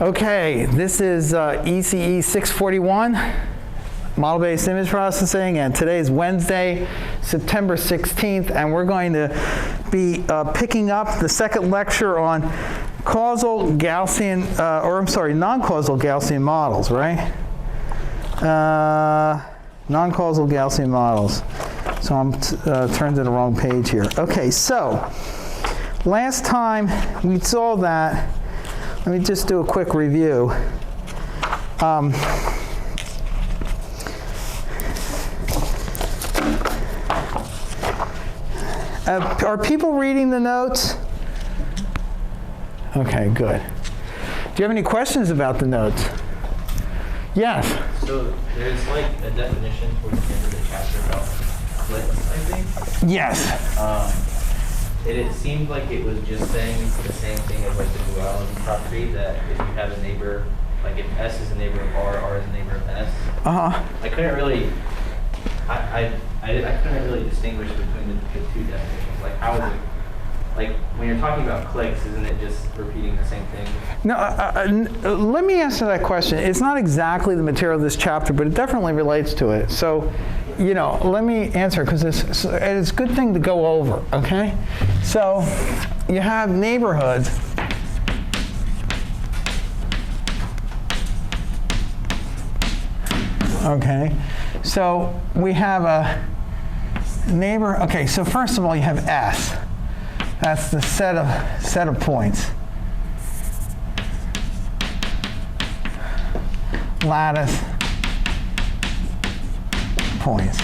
Okay, this is ECE641, model-based image processing, and today is Wednesday, September 16th, and we're going to be picking up the second lecture on non-causal Gaussian models, right? Non-causal Gaussian models. So I'm turned to the wrong page here. Okay, so last time we saw that. Let me just do a quick review. Are people reading the notes? Okay, good. Do you have any questions about the notes? Yes? So there's like a definition towards the end of the chapter about clicks, I think? Yes. It seemed like it was just saying the same thing as like the duality property, that if you have a neighbor, like if S is a neighbor of R is a neighbor of S. Uh-huh. I couldn't really, I couldn't really distinguish between the two definitions. Like how is it, like when you're talking about clicks, isn't it just repeating the same thing? No, let me answer that question. It's not exactly the material of this chapter, but it definitely relates to it. So, you know, let me answer, because it's a good thing to go over, okay? So you have neighborhoods. Okay, so we have a neighbor. Okay, so first of all, you have S. That's the set of points. Lattice points.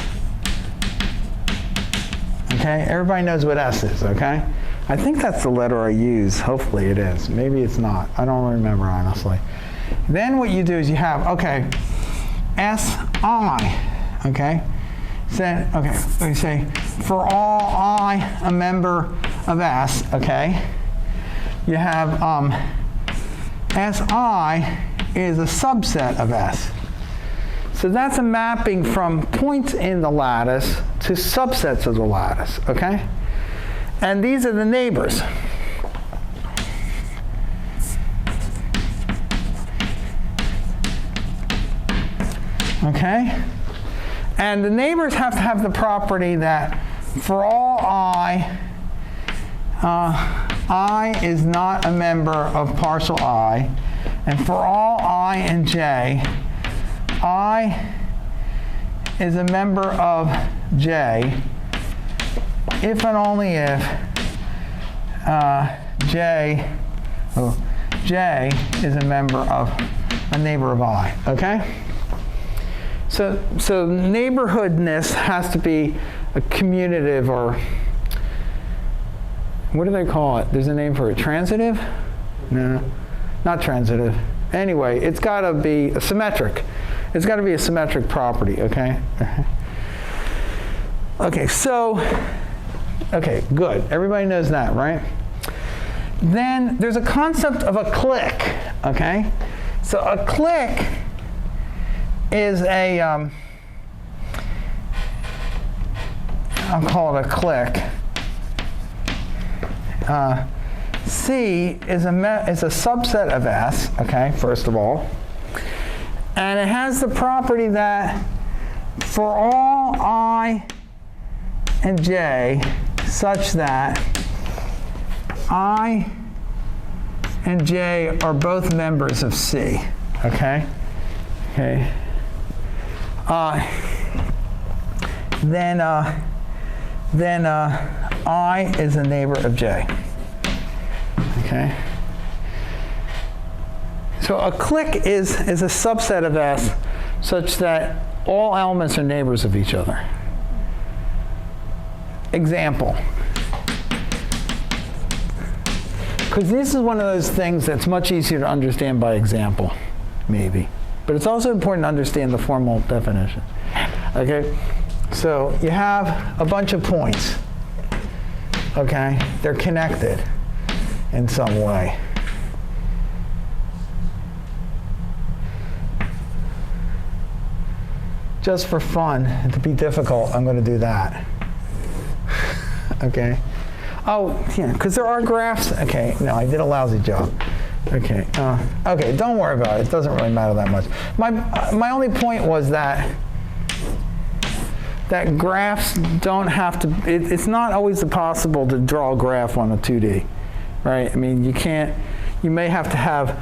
Okay, everybody knows what S is, okay? I think that's the letter I use. Hopefully it is. Maybe it's not. I don't remember, honestly. Then what you do is you have, okay, SI, okay? So, okay, we say for all I a member of S, okay? You have SI is a subset of S. So that's a mapping from points in the lattice to subsets of the lattice, okay? And these are the neighbors. Okay? And the neighbors have to have the property that for all I is not a member of partial I, and for all I and J, I is a member of J if and only if J is a member of a neighbor of I, okay? So neighborhoodness has to be a commutative, or what do they call it? There's a name for it. Transitive? No, not transitive. Anyway, it's got to be a symmetric. It's got to be a symmetric property, okay? Okay, so, okay, good. Everybody knows that, right? Then there's a concept of a clique, okay? So a clique is a, I'll call it a clique. C is a subset of S, okay, first of all. And it has the property that for all I and J, such that I and J are both members of C, okay? Okay. Then I is a neighbor of J. Okay. So a clique is a subset of S such that all elements are neighbors of each other. Example. Because this is one of those things that's much easier to understand by example, maybe. But it's also important to understand the formal definition. Okay? So you have a bunch of points. Okay? They're connected in some way. Just for fun, and to be difficult, I'm going to do that. Okay? Oh, yeah, because there are graphs. Okay, no, I did a lousy job. Okay. Okay. Don't worry about it. It doesn't really matter that much. My only point was that graphs don't have to. It's not always possible to draw a graph on a 2D, right? I mean, you can't. You may have to have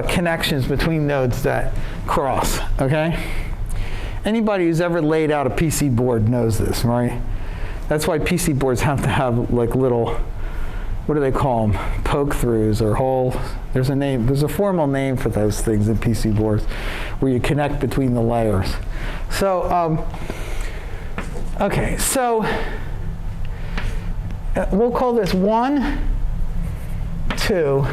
connections between nodes that cross. Okay. Anybody who's ever laid out a PC board knows this, right? That's why PC boards have to have like little, what do they call them? Poke throughs or holes. There's a name. There's a formal name for those things in PC boards, where you connect between the layers. So, okay. So we'll call this 1, 2,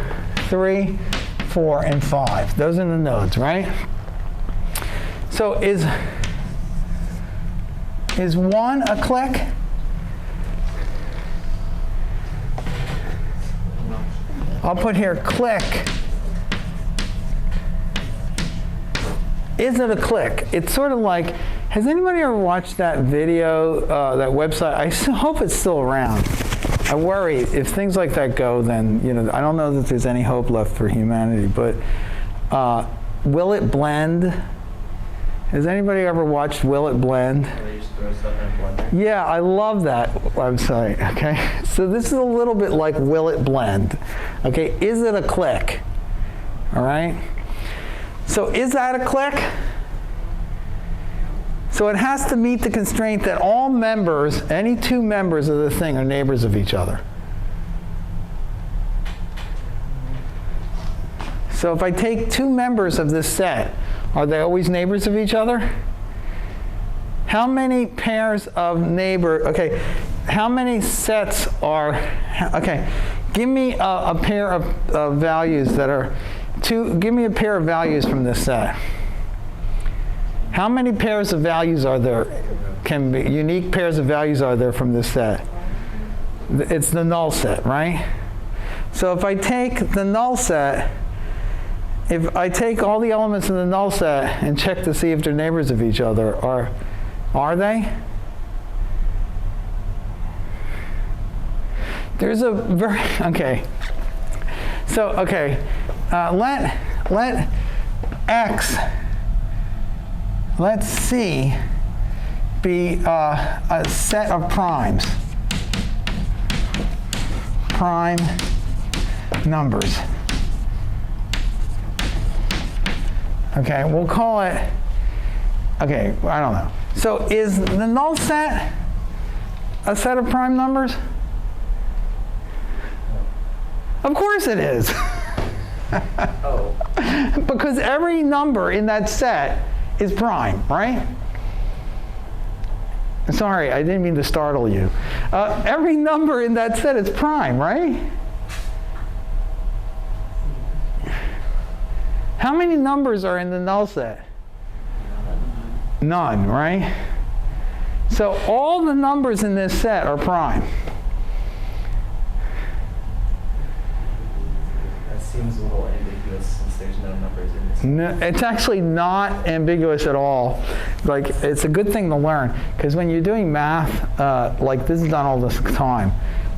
3, 4, and 5. Those are the nodes, right? So is 1 a click? I'll put here click. Is it a click? It's sort of like, has anybody ever watched that video, that website? I hope it's still around. I worry if things like that go, then I don't know that there's any hope left for humanity. But Will It Blend? Has anybody ever watched Will It Blend? They just throw stuff in a blender. Yeah, I love that website. Okay, so this is a little bit like Will It Blend? Okay, is it a click? All right. So is that a click? So it has to meet the constraint that all members, any two members of the thing, are neighbors of each other. So if I take two members of this set, are they always neighbors of each other? How many pairs of okay, how many sets are, okay, give me a pair of values that are give me a pair of values from this set. How many pairs of values are there, unique pairs of values are there from this set? It's the null set, right? So if I take the null set, if I take all the elements in the null set and check to see if they're neighbors of each other, are they? There's a very, okay. So, okay, let X, let C be a set of primes, prime numbers. Okay, we'll call it, okay, I don't know. So is the null set a set of prime numbers? Of course it is. Oh. Because every number in that set is prime, right? Sorry, I didn't mean to startle you. Every number in that set is prime, right? How many numbers are in the null set? None, right? So all the numbers in this set are prime. That seems a little ambiguous since there's no numbers in this. No, it's actually not ambiguous at all. Like, it's a good thing to learn, because when you're doing math, like this is done all the time.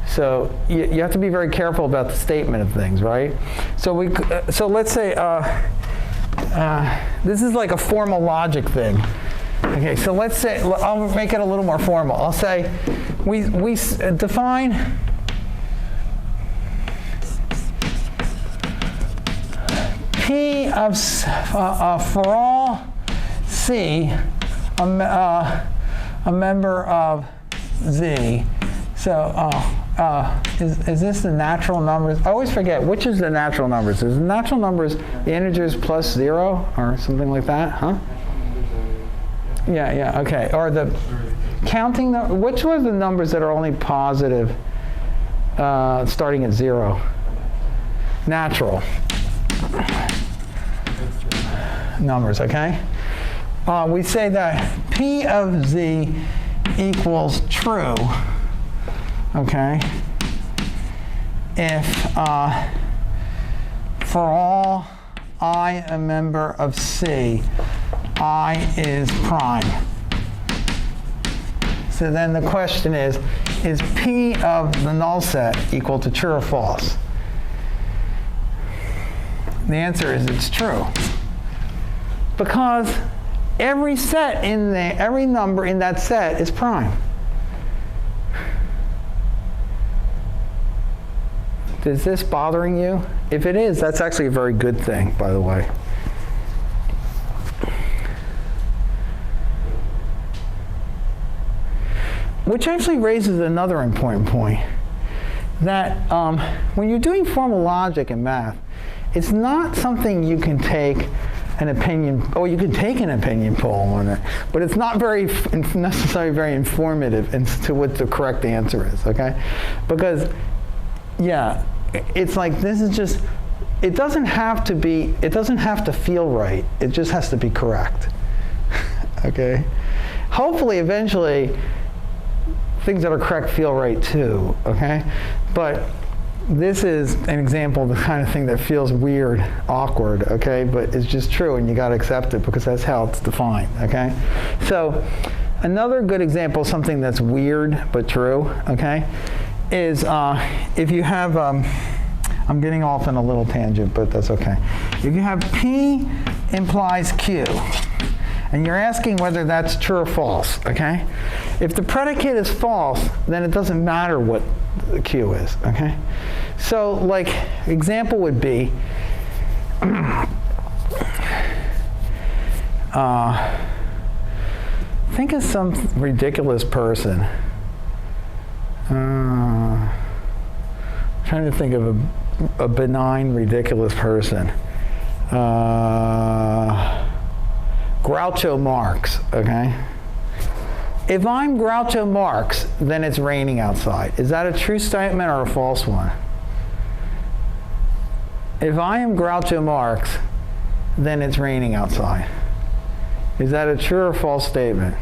So you have to be very careful about the statement of things, right? So so let's say this is like a formal logic thing. Okay, so let's say, I'll make it a little more formal. I'll say we define P of for all C a member of Z. So is this the natural numbers? I always forget, which is the natural numbers? Is the natural numbers the integers plus 0 or something like that, huh? Yeah, okay. Or the counting, which were the numbers that are only positive starting at 0? Natural numbers, okay? We say that P of Z equals true, okay, if for all I a member of C, I is prime. So then the question is P of the null set equal to true or false? The answer is it's true. Because every number in that set is prime. Is this bothering you? If it is, that's actually a very good thing, by the way. Which actually raises another important point, that when you're doing formal logic in math, it's not something you can take an opinion, you can take an opinion poll on it, but it's not necessarily very informative as to what the correct answer is, okay? Because, yeah, it's like this is just, it doesn't have to feel right, it just has to be correct, okay? Hopefully, eventually, things that are correct feel right too, okay? But this is an example of the kind of thing that feels weird, awkward, okay? But it's just true, and you got to accept it because that's how it's defined, okay? So another good example of something that's weird but true, okay, is if you have, I'm getting off on a little tangent, but that's okay. If you have P implies Q, and you're asking whether that's true or false, okay? If the predicate is false, then it doesn't matter what the Q is, okay? So, like, example would be, think of some ridiculous person. Trying to think of a benign, ridiculous person. Groucho Marx, okay? If I'm Groucho Marx, then it's raining outside. Is that a true statement or a false one? If I am Groucho Marx, then it's raining outside. Is that a true or false statement?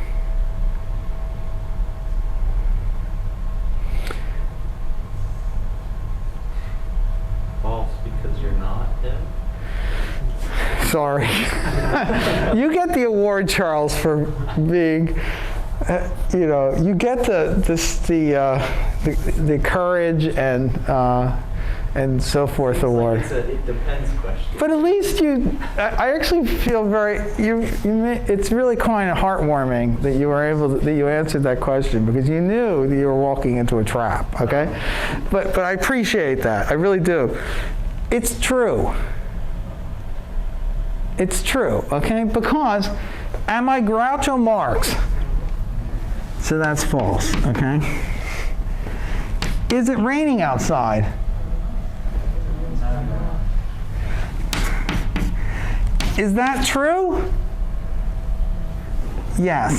False, because you're not him. Sorry. You get the award, Charles, for being, you get the courage and so forth award. It's a it depends question. But at least I actually feel it's really kind of heartwarming that you were that you answered that question because you knew that you were walking into a trap, okay? But I appreciate that, I really do. It's true. It's true, okay? Because am I Groucho Marx? So that's false, okay? Is it raining outside? Is that true? Yes.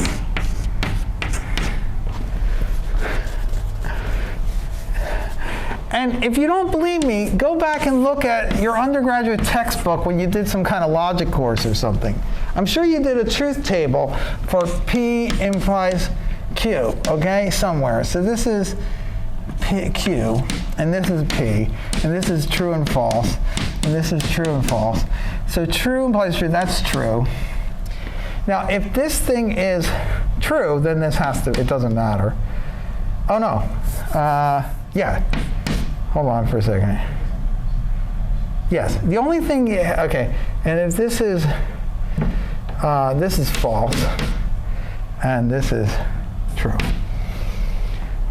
And if you don't believe me, go back and look at your undergraduate textbook when you did some kind of logic course or something. I'm sure you did a truth table for P implies Q, okay, somewhere. So this is Q, and this is P, and this is true and false, and this is true and false. So true implies true, that's true. Now, if this thing is true, then this it doesn't matter. Oh no, yeah. Hold on for a second. Yes, the only thing, okay, and if this is false, and this is true.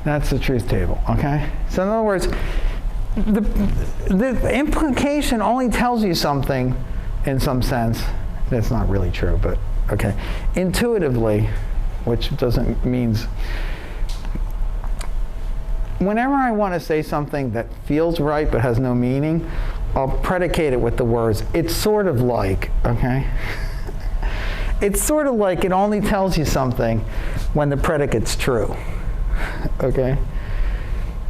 That's the truth table, okay? So in other words, the implication only tells you something in some sense that's not really true, but okay. Intuitively, which means whenever I want to say something that feels right but has no meaning, I'll predicate it with the words, it's sort of like, okay? It's sort of like it only tells you something when the predicate's true, okay?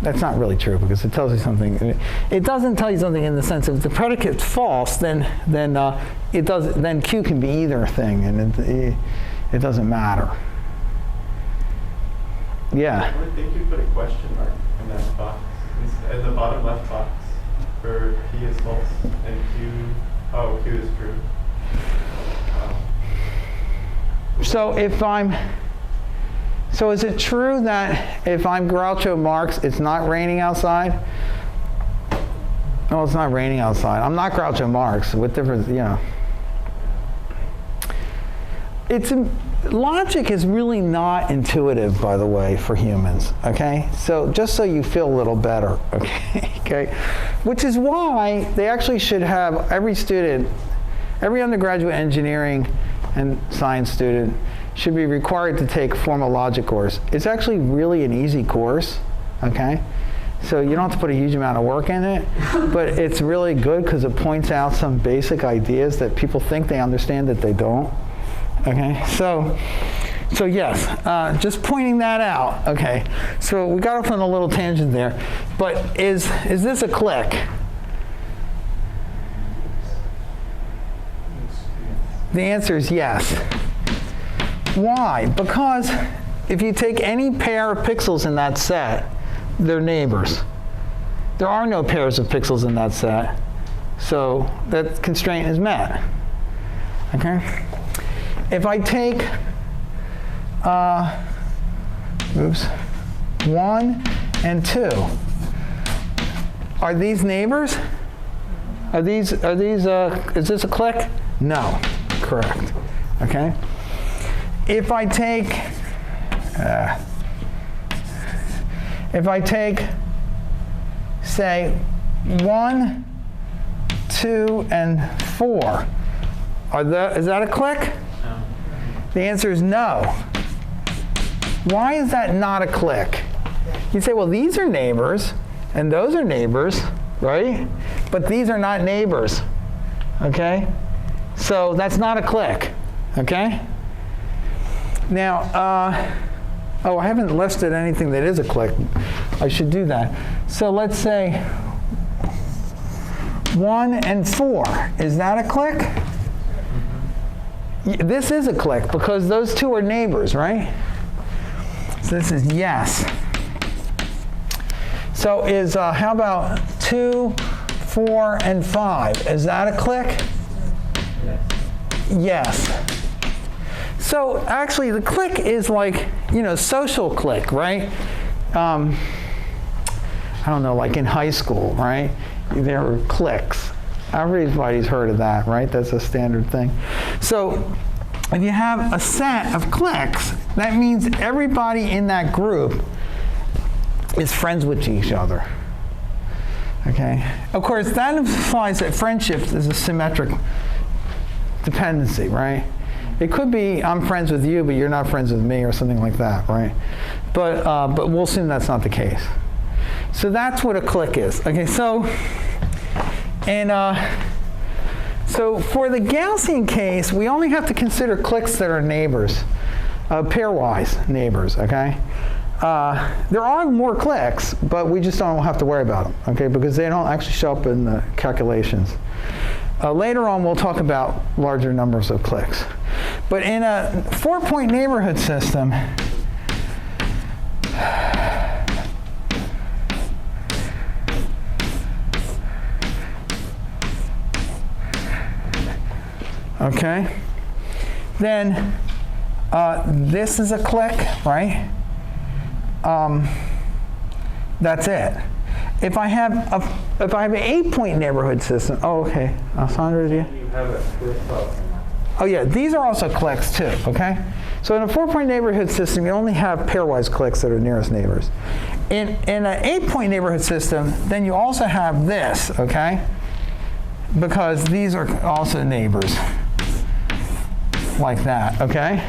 That's not really true because it tells you something. It doesn't tell you something in the sense if the predicate's false, then Q can be either thing, and it doesn't matter. Yeah. I think you put a question mark in that box, in the bottom left box, for P is false and Q is true. So is it true that if I'm Groucho Marx, it's not raining outside? Oh, it's not raining outside. I'm not Groucho Marx. What difference, you know? Logic is really not intuitive, by the way, for humans, okay? So just so you feel a little better, okay? Which is why they actually should have every student, every undergraduate engineering and science student should be required to take a formal logic course. It's actually really an easy course, okay? So you don't have to put a huge amount of work in it, but it's really good because it points out some basic ideas that people think they understand that they don't. Okay, so yes, just pointing that out. Okay, so we got off on a little tangent there, but is this a clique? The answer is yes. Why? Because if you take any pair of pixels in that set, they're neighbors. There are no pairs of pixels in that set, so that constraint is met. Okay. If I take, 1 and 2, are these neighbors? Is this a clique? No, correct, okay? If I take, say, 1, 2, and 4, is that a clique? The answer is no. Why is that not a clique? You say, well, these are neighbors, and those are neighbors, right? But these are not neighbors, okay? So that's not a clique, okay? Now, oh, I haven't listed anything that is a clique. I should do that. So let's say 1 and 4. Is that a clique? This is a clique because those two are neighbors, right? So this is yes. So how about 2, 4, and 5? Is that a clique? Yes. So actually the clique is like, social clique, right? I don't know, like in high school, right? There were cliques. Everybody's heard of that, right? That's a standard thing. So if you have a set of cliques, that means everybody in that group is friends with each other. Okay? Of course, that implies that friendship is a symmetric dependency, right? It could be I'm friends with you, but you're not friends with me, or something like that, right? But we'll assume that's not the case. So that's what a clique is. Okay, so so for the Gaussian case, we only have to consider cliques that are neighbors, pairwise neighbors, okay? There are more cliques, but we just don't have to worry about them, okay? Because they don't actually show up in the calculations. Later on, we'll talk about larger numbers of cliques. But in a 4-point neighborhood system, okay, then this is a clique, right? That's it. If I have an 8-point neighborhood system, oh, okay, Alessandro, you have a clique. Oh yeah, these are also cliques too, okay? So in a 4-point neighborhood system, you only have pairwise cliques that are nearest neighbors. In an 8-point neighborhood system, then you also have this, okay? Because these are also neighbors, like that, okay?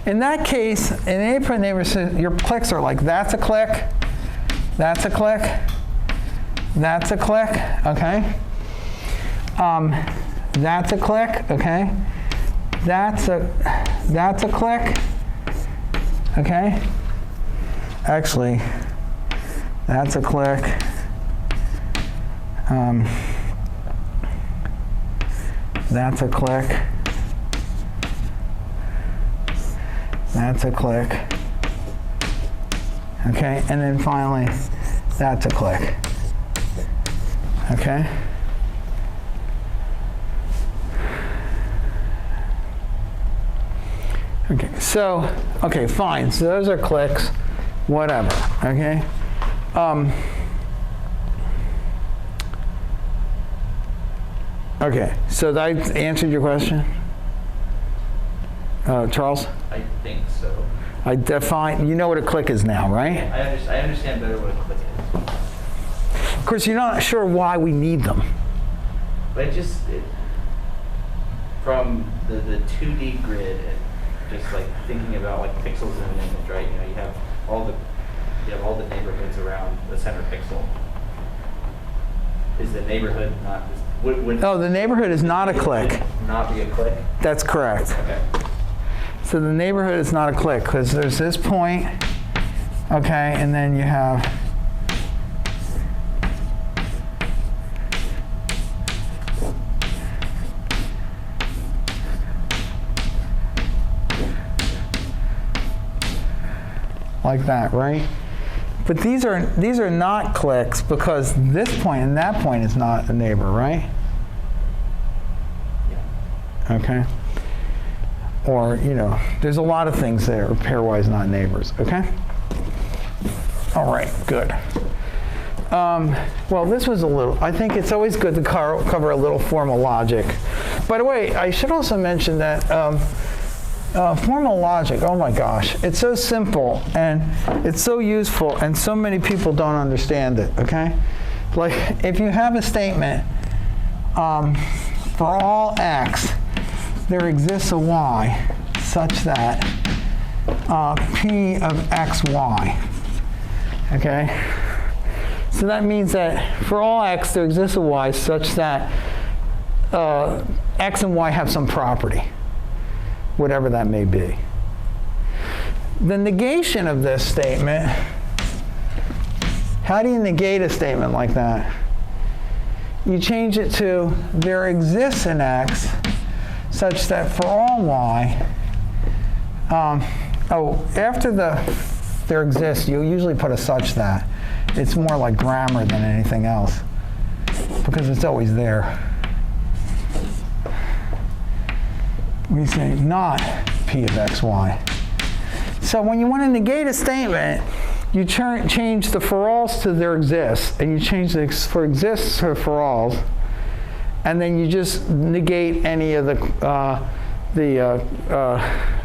In that case, in an 8-point neighborhood system, your cliques are like, that's a clique, that's a clique, that's a clique, okay? That's a clique, okay? That's a clique, okay? Actually, that's a clique. That's a clique. That's a clique. Okay, and then finally, that's a clique. Okay? Okay, so, okay, fine. So those are cliques, whatever, okay? Okay, so that answered your question? Charles? I think so. I define, you know what a clique is now, right? I understand better what a clique is. Of course, you're not sure why we need them. But from the 2D grid, and just like thinking about like pixels in an image, right? You know, you have all the neighborhoods around the center pixel. Is the neighborhood not? Oh, the neighborhood is not a clique. Not be a clique? That's correct. Okay. So the neighborhood is not a clique because there's this point, okay, and then you have like that, right? But these are not cliques because this point and that point is not a neighbor, right? Yeah. Okay. Or, you know, there's a lot of things that are pairwise not neighbors, okay? All right, good. Well, this was I think it's always good to cover a little formal logic. By the way, I should also mention that formal logic, oh my gosh, it's so simple and it's so useful and so many people don't understand it, okay? Like, if you have a statement, for all x, there exists a y such that p of xy, okay? So that means that for all x, there exists a y such that x and y have some property, whatever that may be. The negation of this statement, how do you negate a statement like that? You change it to there exists an x such that for all y, after there exists, you usually put a such that. It's more like grammar than anything else because it's always there. We say not p of xy. So when you want to negate a statement, you change the for alls to there exists, and you change the for exists to for alls, and then you just negate any of the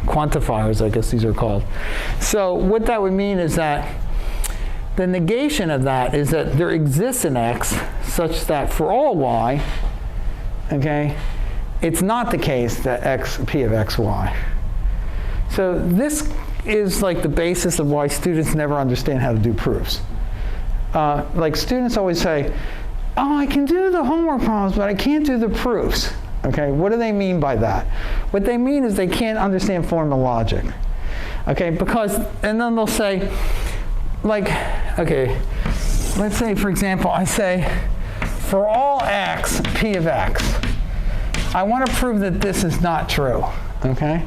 quantifiers, I guess these are called. So what that would mean is that the negation of that is that there exists an x such that for all y, okay, it's not the case that p of xy. So this is like the basis of why students never understand how to do proofs. Like students always say, oh, I can do the homework problems, but I can't do the proofs. Okay, what do they mean by that? What they mean is they can't understand formal logic. Okay, because, and then they'll say, like, okay, let's say, for example, I say, for all x, p of x, I want to prove that this is not true, okay?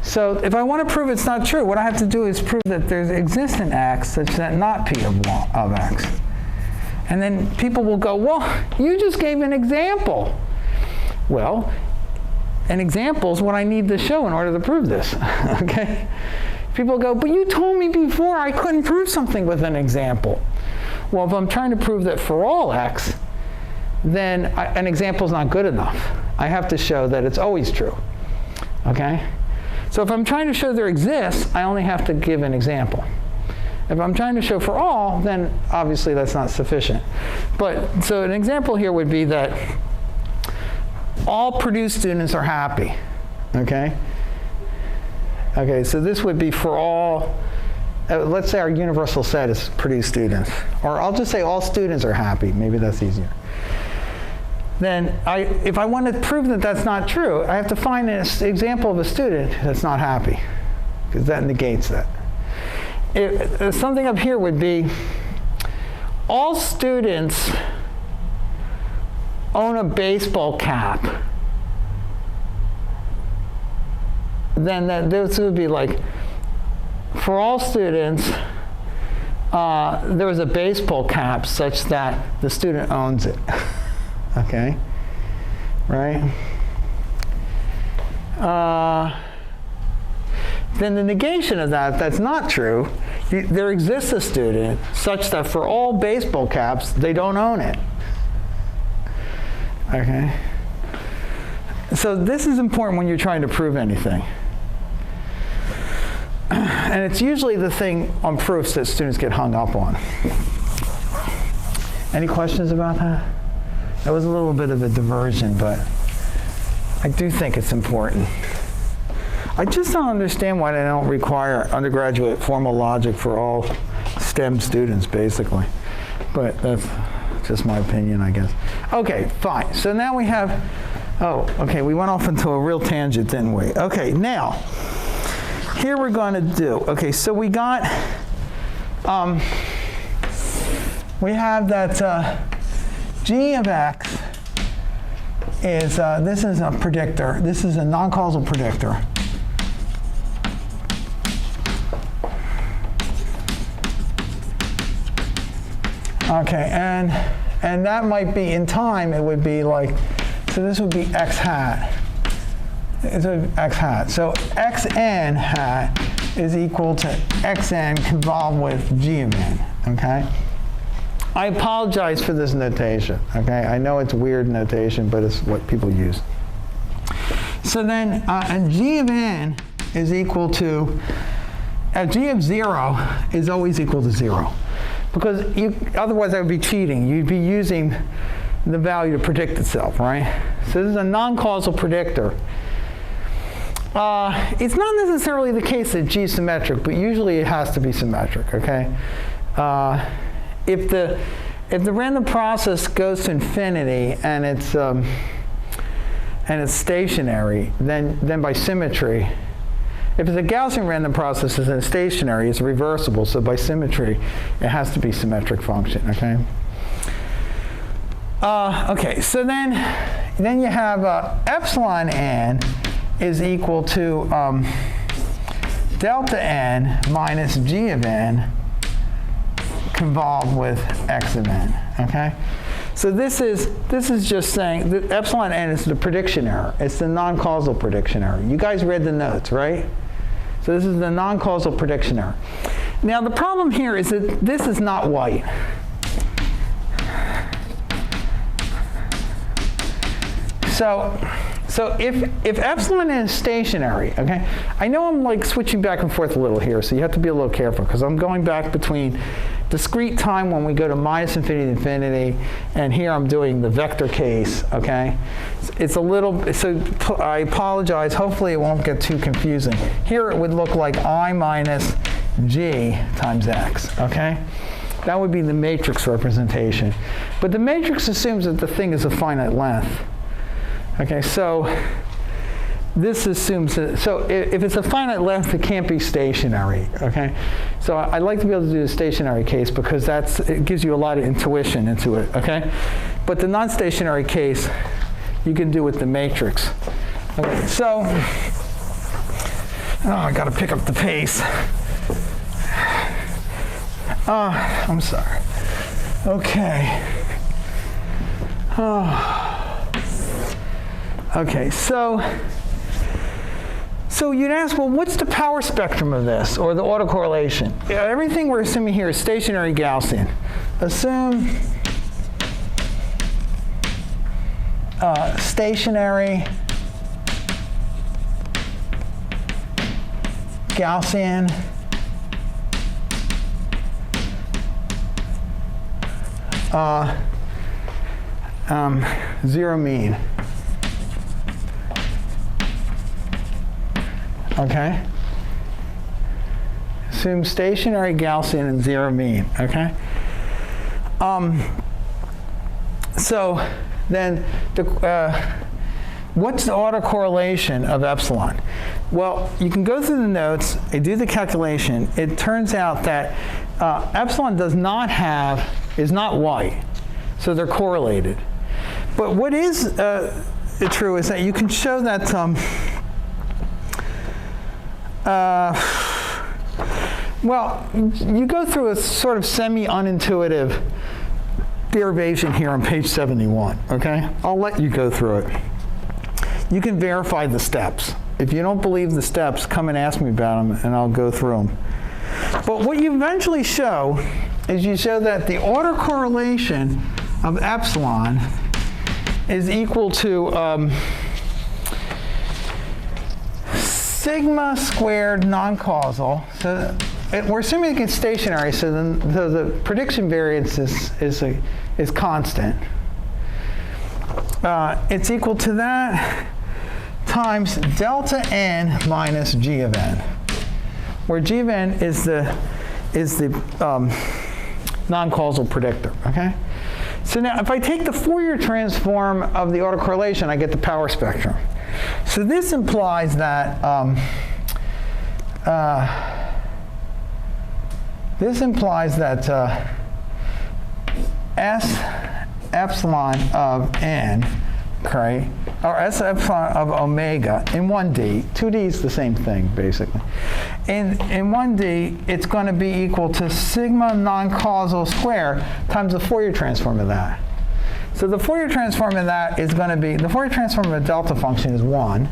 So if I want to prove it's not true, what I have to do is prove that there exists an x such that not p of x. And then people will go, well, you just gave an example. Well, an example is what I need to show in order to prove this, okay? People go, but you told me before I couldn't prove something with an example. Well, if I'm trying to prove that for all x, then an example is not good enough. I have to show that it's always true, okay? So if I'm trying to show there exists, I only have to give an example. If I'm trying to show for all, then obviously that's not sufficient. But so an example here would be that all Purdue students are happy, okay? Okay, so this would be for all, let's say our universal set is Purdue students. Or I'll just say all students are happy. Maybe that's easier. Then if I want to prove that that's not true, I have to find an example of a student that's not happy, because that negates that. Something up here would be all students own a baseball cap. Then this would be like, for all students, there is a baseball cap such that the student owns it. Okay, right? Then the negation of that, if that's not true, there exists a student such that for all baseball caps, they don't own it. Okay? so this is important when you're trying to prove anything. And it's usually the thing on proofs that students get hung up on. Any questions about that? That was a little bit of a diversion, but I do think it's important. I just don't understand why they don't require undergraduate formal logic for all STEM students, basically. But that's just my opinion, I guess. Okay, fine. So now we have, oh, okay, we went off into a real tangent, didn't we? Okay, now, here we're going to do, okay, so we got, we have that g of x is, this is a predictor. This is a non-causal predictor. Okay, and that might be, in time, it would be like, so this would be x hat. It's x hat. So xn hat is equal to xn convolved with g of n, okay? I apologize for this notation, okay? I know it's weird notation, but it's what people use. So then g of n is equal to, g of 0 is always equal to 0. Because otherwise that would be cheating. You'd be using the value to predict itself, right? So this is a non-causal predictor. It's not necessarily the case that G is symmetric, but usually it has to be symmetric, okay? If the random process goes to infinity and it's stationary, then by symmetry, if it's a Gaussian random process and it's stationary, it's reversible. So by symmetry, it has to be symmetric function, okay? Okay, so then you have epsilon n is equal to delta n minus g of n convolved with x of n, okay? So this is just saying that epsilon n is the prediction error. It's the non-causal prediction error. You guys read the notes, right? So this is the non-causal prediction error. Now the problem here is that this is not white. So if epsilon n is stationary, okay? I know I'm like switching back and forth a little here, so you have to be a little careful because I'm going back between discrete time when we go to minus infinity to infinity, and here I'm doing the vector case, okay? It's a little, so I apologize. Hopefully it won't get too confusing. Here it would look like I minus g times x, okay? That would be the matrix representation. But the matrix assumes that the thing is a finite length. Okay, so this assumes that, so if it's a finite length, it can't be stationary, okay? So I like to be able to do the stationary case because it gives you a lot of intuition into it, okay? But the non-stationary case, you can do with the matrix. Okay, so, I gotta pick up the pace. I'm sorry. Okay. Okay, so you'd ask, well, what's the power spectrum of this, or the autocorrelation? Everything we're assuming here is stationary Gaussian. Assume stationary Gaussian zero mean. Okay? Assume stationary Gaussian and zero mean, okay? So then, what's the autocorrelation of epsilon? Well, you can go through the notes and do the calculation. It turns out that epsilon is not white, so they're correlated. But what is true is that you can show that well, you go through a sort of semi-unintuitive derivation here on page 71, okay? I'll let you go through it. You can verify the steps. If you don't believe the steps, come and ask me about them, and I'll go through them. But what you eventually show is you show that the autocorrelation of epsilon is equal to sigma squared non-causal. So we're assuming it's stationary, so then the prediction variance is constant. It's equal to that times delta n minus g of n, where g of n is the non-causal predictor. Okay. So now, if I take the Fourier transform of the autocorrelation, I get the power spectrum. So this implies that S epsilon of n, okay, or S epsilon of omega in 1D, 2D is the same thing basically. In 1D, it's going to be equal to sigma non-causal square times the Fourier transform of that. So the Fourier transform of that is going to be, the Fourier transform of a delta function is 1,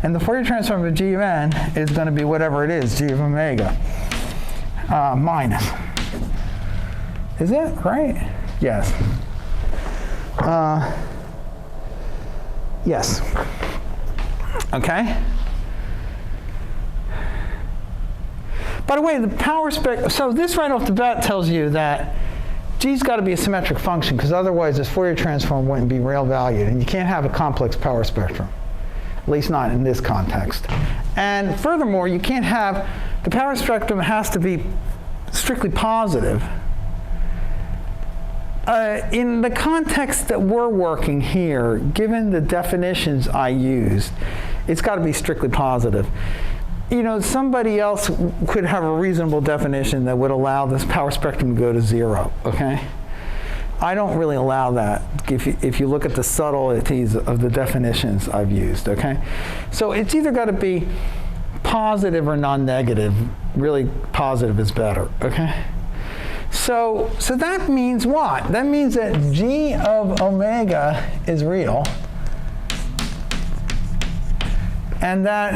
and the Fourier transform of g of n is going to be whatever it is, g of omega, minus. Is it right? Yes. Yes. Okay. By the way, the power spec. So this right off the bat tells you that g's got to be a symmetric function, because otherwise this Fourier transform wouldn't be real valued, and you can't have a complex power spectrum, at least not in this context. And furthermore, you can't have, the power spectrum has to be strictly positive. In the context that we're working here, given the definitions I used, it's got to be strictly positive. You know, somebody else could have a reasonable definition that would allow this power spectrum to go to 0, okay? I don't really allow that if you look at the subtleties of the definitions I've used, okay? So it's either got to be positive or non-negative. Really, positive is better, okay? So that means what? That means that g of omega is real, and that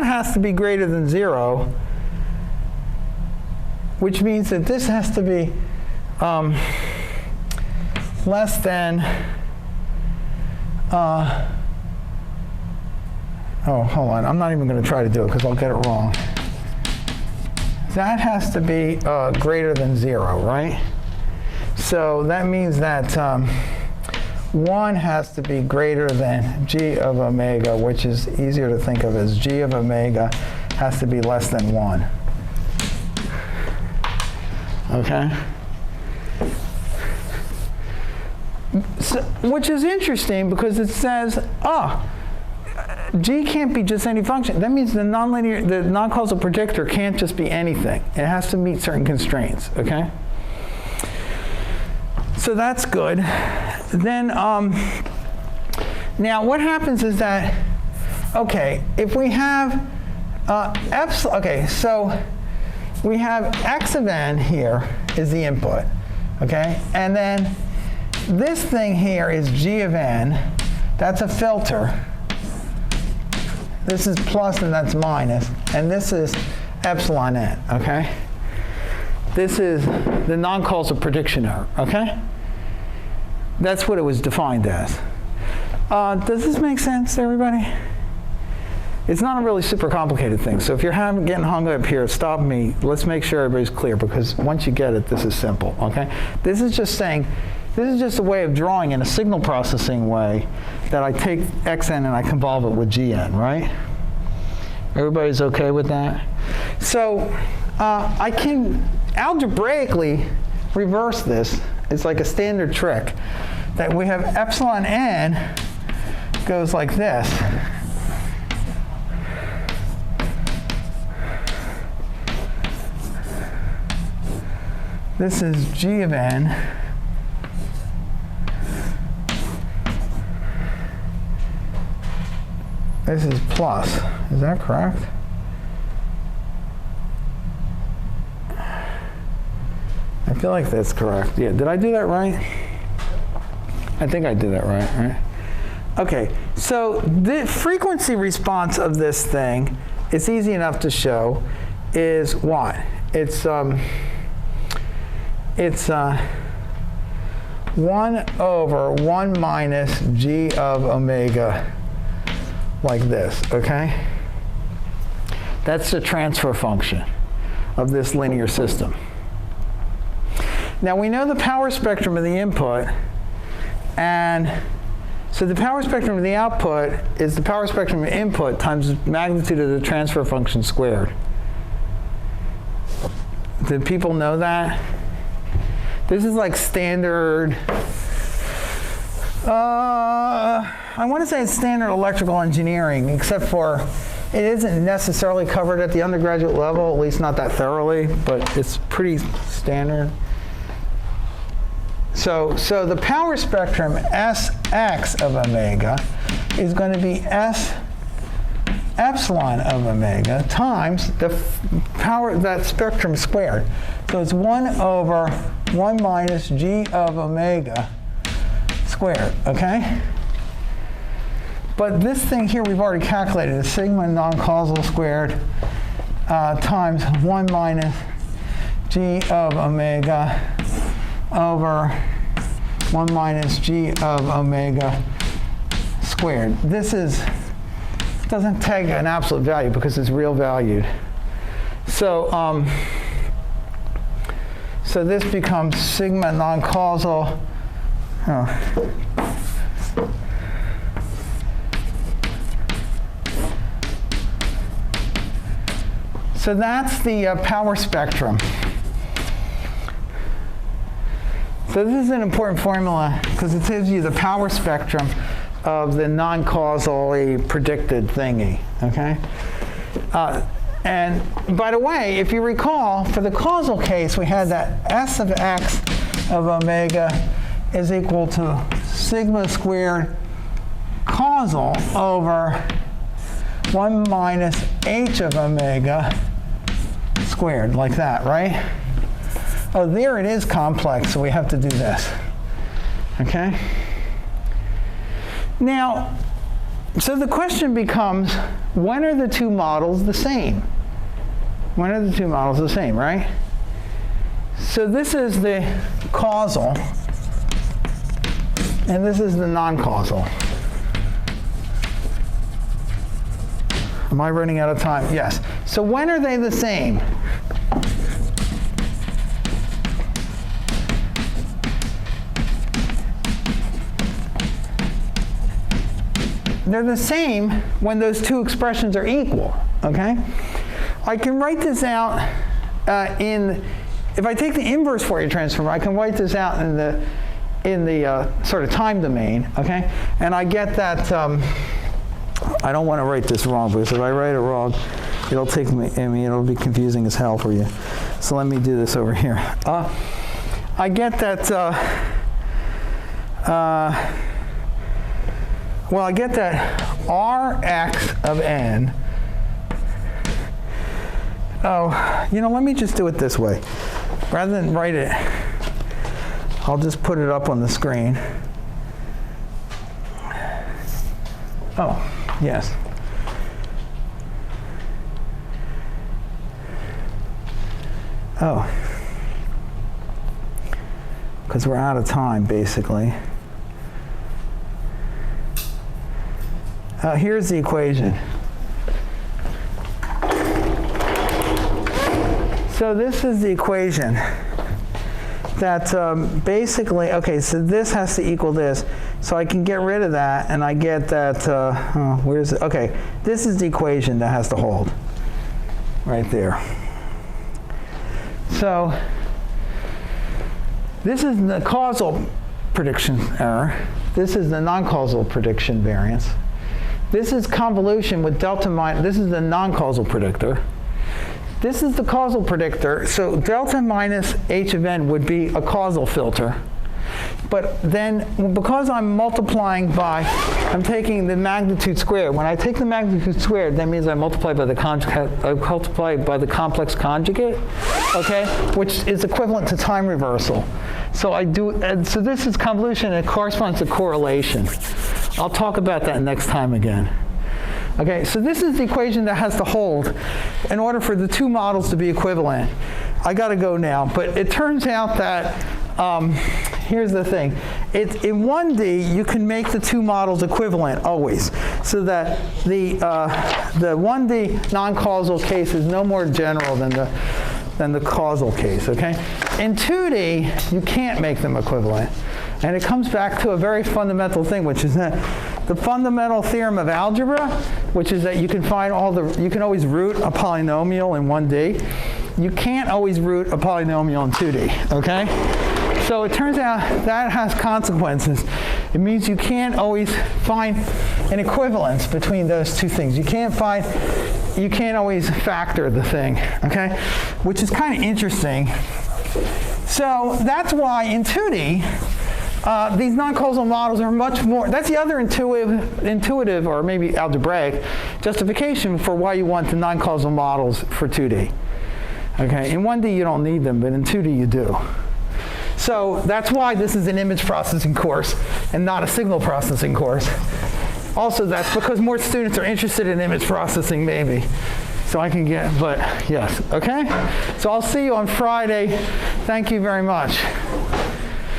has to be greater than 0, which means that this has to be less than, oh, hold on, I'm not even going to try to do it because I'll get it wrong. That has to be greater than 0, right? So that means that 1 has to be greater than g of omega, which is easier to think of as g of omega has to be less than 1. Okay? So, which is interesting because it says, g can't be just any function. That means the non-causal predictor can't just be anything. It has to meet certain constraints, okay? So that's good. Then, now what happens is that, okay, if we have okay, so we have x of n here is the input, okay? And then this thing here is g of n. That's a filter. This is plus and that's minus, and this is epsilon n, okay? This is the non-causal prediction error, okay? That's what it was defined as. Does this make sense to everybody? It's not a really super complicated thing, so if you're getting hung up here, stop me. Let's make sure everybody's clear, because once you get it, this is simple, okay? This is just saying, this is just a way of drawing in a signal processing way that I take xn and I convolve it with gn, right? Everybody's okay with that? So I can algebraically reverse this. It's like a standard trick that we have epsilon n goes like this. This is g of n. This is plus. Is that correct? I feel like that's correct. Yeah, did I do that right? I think I did that right? Okay, so the frequency response of this thing, it's easy enough to show, is what? It's 1 over 1 minus g of omega, like this, okay? That's the transfer function of this linear system. Now we know the power spectrum of the input, and so the power spectrum of the output is the power spectrum of input times the magnitude of the transfer function squared. Did people know that? This is like standard, I want to say it's standard electrical engineering, except for it isn't necessarily covered at the undergraduate level, at least not that thoroughly, but it's pretty standard. So the power spectrum Sx of omega is going to be S epsilon of omega times the power, that spectrum squared. So it's 1 over 1 minus g of omega squared, okay? But this thing here we've already calculated, is sigma non-causal squared times 1 minus g of omega over 1 minus g of omega squared. This doesn't take an absolute value because it's real valued. So so this becomes sigma non-causal. So that's the power spectrum. So this is an important formula because it gives you the power spectrum of the non-causally predicted thingy, okay? And by the way, if you recall, for the causal case, we had that S of x of omega is equal to sigma squared causal over 1 minus h of omega squared, like that, right? Oh, there it is complex, so we have to do this, okay? Now, so the question becomes, when are the two models the same? When are the two models the same, right? So this is the causal, and this is the non-causal. Am I running out of time? Yes. So when are they the same? They're the same when those two expressions are equal, okay? I can write this out if I take the inverse Fourier transform, I can write this out in the sort of time domain, okay? And I get that, I don't want to write this wrong, because if I write it wrong, it'll take me, it'll be confusing as hell for you. So let me do this over here. I get that, well, I get that Rx of n. Oh, let me just do it this way. Rather than write it, I'll just put it up on the screen. Oh, yes. Oh. Because we're out of time, basically. Here's the equation. So this is the equation that basically, okay, so this has to equal this. So I can get rid of that, and I get that, where's it? Okay, this is the equation that has to hold right there. So this is the causal prediction error. This is the non-causal prediction variance. This is convolution with delta minus, this is the non-causal predictor. This is the causal predictor, so delta minus h of n would be a causal filter. But then, because I'm multiplying by, I'm taking the magnitude squared. When I take the magnitude squared, that means I multiply by the complex conjugate, okay, which is equivalent to time reversal. So I do, and so this is convolution, and it corresponds to correlation. I'll talk about that next time again. Okay, so this is the equation that has to hold in order for the two models to be equivalent. I got to go now, but it turns out that, here's the thing. in 1D, you can make the two models equivalent always, so that the 1D non-causal case is no more general than the causal case, okay? In 2D, you can't make them equivalent. And it comes back to a very fundamental thing, which is that the fundamental theorem of algebra, which is that you can you can always root a polynomial in 1D. You can't always root a polynomial in 2D, okay? So it turns out that has consequences. It means you can't always find an equivalence between those two things. You can't always factor the thing, okay? Which is kind of interesting. So that's why in 2D, these non-causal models are much more, that's the other intuitive or maybe algebraic justification for why you want the non-causal models for 2D. Okay, in 1D you don't need them, but in 2D you do. So that's why this is an image processing course and not a signal processing course. Also, that's because more students are interested in image processing, maybe. So I can get, but yes, okay? So I'll see you on Friday. Thank you very much.